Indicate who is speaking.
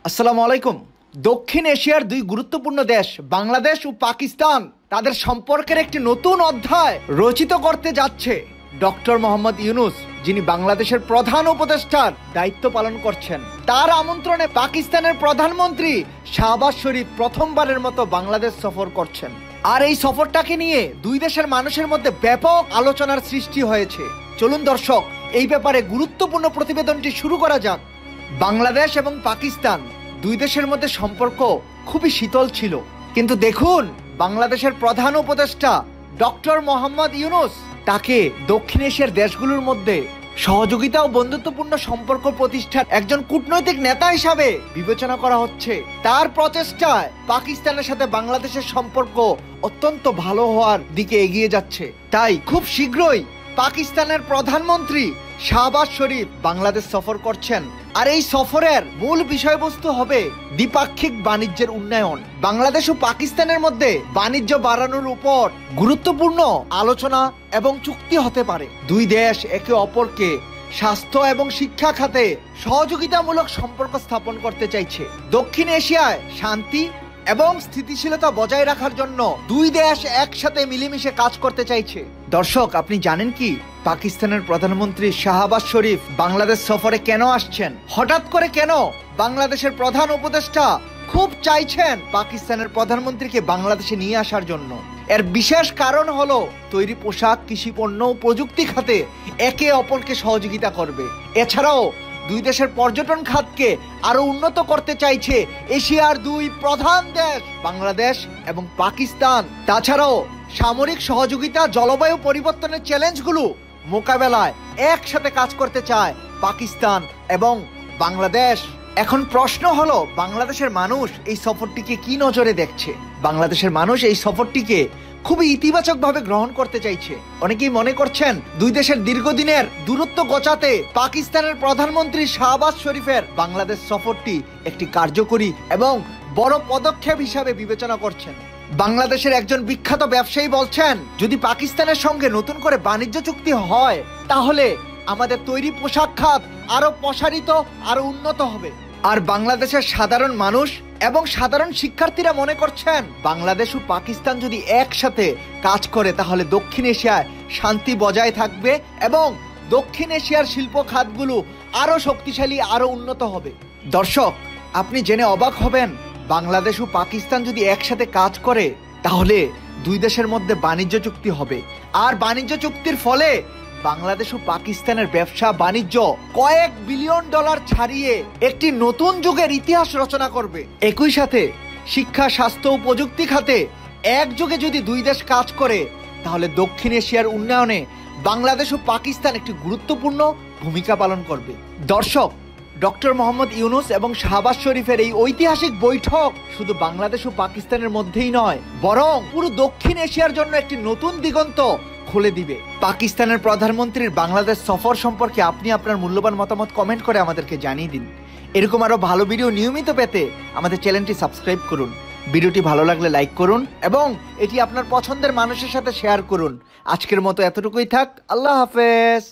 Speaker 1: আসসালামু আলাইকুম। দক্ষিণ এশিয়ার দুই গুরুত্বপূর্ণ দেশ বাংলাদেশ ও পাকিস্তান তাদের সম্পর্কের একটি নতুন অধ্যায় রচিত করতে যাচ্ছে। ডক্টর মোহাম্মদ ইউনূস, যিনি বাংলাদেশের প্রধান উপদেষ্টার দায়িত্ব পালন করছেন, তার আমন্ত্রণে পাকিস্তানের প্রধানমন্ত্রী শাহবাজ শরীফ প্রথমবারের মতো বাংলাদেশ সফর করছেন। আর এই সফরটাকে নিয়ে দুই দেশের মানুষের মধ্যে ব্যাপক আলোচনার সৃষ্টি হয়েছে। চলুন দর্শক, এই ব্যাপারে গুরুত্বপূর্ণ প্রতিবেদনটি শুরু করা যাক। বাংলাদেশ এবং পাকিস্তান দুই দেশের মধ্যে সম্পর্ক খুবই শীতল ছিল, কিন্তু দেখুন বাংলাদেশের প্রধান উপদেষ্টা ডক্টর মোহাম্মদ ইউনূস, তাকে দক্ষিণ এশিয়ার দেশগুলোর মধ্যে সহযোগিতা ও বন্ধুত্বপূর্ণ সম্পর্ক প্রতিষ্ঠার একজন কূটনৈতিক নেতা হিসাবে বিবেচনা করা হচ্ছে। তার প্রচেষ্টায় পাকিস্তানের সাথে বাংলাদেশের সম্পর্ক অত্যন্ত ভালো হওয়ার দিকে এগিয়ে যাচ্ছে। তাই খুব শীঘ্রই পাকিস্তানের প্রধানমন্ত্রী শাহবাজ শরীফ বাংলাদেশ সফর করছেন। আর এই সফরের মূল বিষয়বস্তু হবে দ্বিপাক্ষিক বাণিজ্যের উন্নয়ন। বাংলাদেশ ও পাকিস্তানের মধ্যে বাণিজ্য বাড়ানোর উপর গুরুত্বপূর্ণ আলোচনা এবং চুক্তি হতে পারে। দুই দেশ একে অপরকে স্বাস্থ্য এবং শিক্ষা খাতে সহযোগিতামূলক সম্পর্ক স্থাপন করতে চাইছে। দক্ষিণ এশিয়ায় শান্তি এবং স্থিতিশীলতা বজায় রাখার জন্য দুই দেশ একসাথে মিলেমিশে কাজ করতে চাইছে। দর্শক, আপনি জানেন কি পাকিস্তানের প্রধানমন্ত্রী শাহবাজ শরীফ বাংলাদেশ সফরে কেন আসছেন? হঠাৎ করে কেন বাংলাদেশের প্রধান উপদেষ্টা খুব চাইছেন পাকিস্তানের প্রধানমন্ত্রীকে বাংলাদেশে নিয়ে আসার জন্য? এর বিশেষ কারণ হলো তৈরি পোশাক, কৃষি পণ্য ও প্রযুক্তি খাতে একে অপরকে সহযোগিতা করবে। এছাড়াও দুই দেশের পর্যটন খাতকে আরো উন্নত করতে চাইছে এশিয়ার দুই প্রধান দেশ বাংলাদেশ এবং পাকিস্তান। তাছাড়াও সামরিক সহযোগিতা, জলবায়ু পরিবর্তনের চ্যালেঞ্জগুলো মোকাবেলায় একসাথে কাজ করতে চায় পাকিস্তান এবং বাংলাদেশ। এখন প্রশ্ন হলো, বাংলাদেশের মানুষ এই সফরটিকে কি নজরে দেখছে? বাংলাদেশের মানুষ এই সফরটিকে খুবই ইতিবাচকভাবে গ্রহণ করতে চাইছে। অনেকেই মনে করছেন দুই দেশের দীর্ঘদিনের দূরত্ব ঘোচাতে পাকিস্তানের প্রধানমন্ত্রী শাহবাজ শরীফের বাংলাদেশ সফরটি একটি কার্যকরী এবং বড় পদক্ষেপ হিসাবে বিবেচনা করছেন। বাংলাদেশের একজন বিখ্যাত ব্যবসায়ী বলছেন, যদি পাকিস্তানের সঙ্গে নতুন করে বাণিজ্য চুক্তি হয় তাহলে আমাদের তৈরি পোশাক খাত আরো প্রসারিত, আরো উন্নত হবে। আর বাংলাদেশের সাধারণ মানুষ এবং সাধারণ শিক্ষার্থীরা মনে করছেন বাংলাদেশ ও পাকিস্তান যদি একসাথে কাজ করে তাহলে দক্ষিণ এশিয়ায় শান্তি বজায় থাকবে এবং দক্ষিণ এশিয়ার শিল্প খাতগুলো আরো শক্তিশালী, আরো উন্নত হবে। দর্শক, আপনি জেনে অবাক হবেন, বাংলাদেশ ও পাকিস্তান যদি একসাথে কাজ করে তাহলে দুই দেশের মধ্যে বাণিজ্য চুক্তি হবে। আর বাণিজ্য চুক্তির ফলে বাংলাদেশ ও পাকিস্তানের ব্যবসা বাণিজ্য কয়েক বিলিয়ন ডলার ছাড়িয়ে একটি নতুন যুগের ইতিহাস রচনা করবে। একই সাথে শিক্ষা, স্বাস্থ্য ও প্রযুক্তি খাতে একযোগে যদি দুই দেশ কাজ করে তাহলে দক্ষিণ এশিয়ার উন্নয়নে বাংলাদেশ ও পাকিস্তান একটি গুরুত্বপূর্ণ ভূমিকা পালন করবে। দর্শক, ডক্টর মোহাম্মদ ইউনূস এবং শাহবাজ শরীফের এই ঐতিহাসিক বৈঠক শুধু বাংলাদেশ ও পাকিস্তানের মধ্যেই নয়, বরং পুরো দক্ষিণ এশিয়ার জন্য একটি নতুন দিগন্ত খুলে দিবে। পাকিস্তানের প্রধানমন্ত্রীর বাংলাদেশ সফর সম্পর্কে আপনি আপনার মূল্যবান মতামত কমেন্ট করে আমাদেরকে জানিয়ে দিন। এরকম আরো ভালো ভিডিও নিয়মিত পেতে আমাদের চ্যানেলটি সাবস্ক্রাইব করুন। ভিডিওটি ভালো লাগলে লাইক করুন এবং এটি আপনার পছন্দের মানুষের সাথে শেয়ার করুন। আজকের মতো এতটুকুই থাক। আল্লাহ হাফেজ।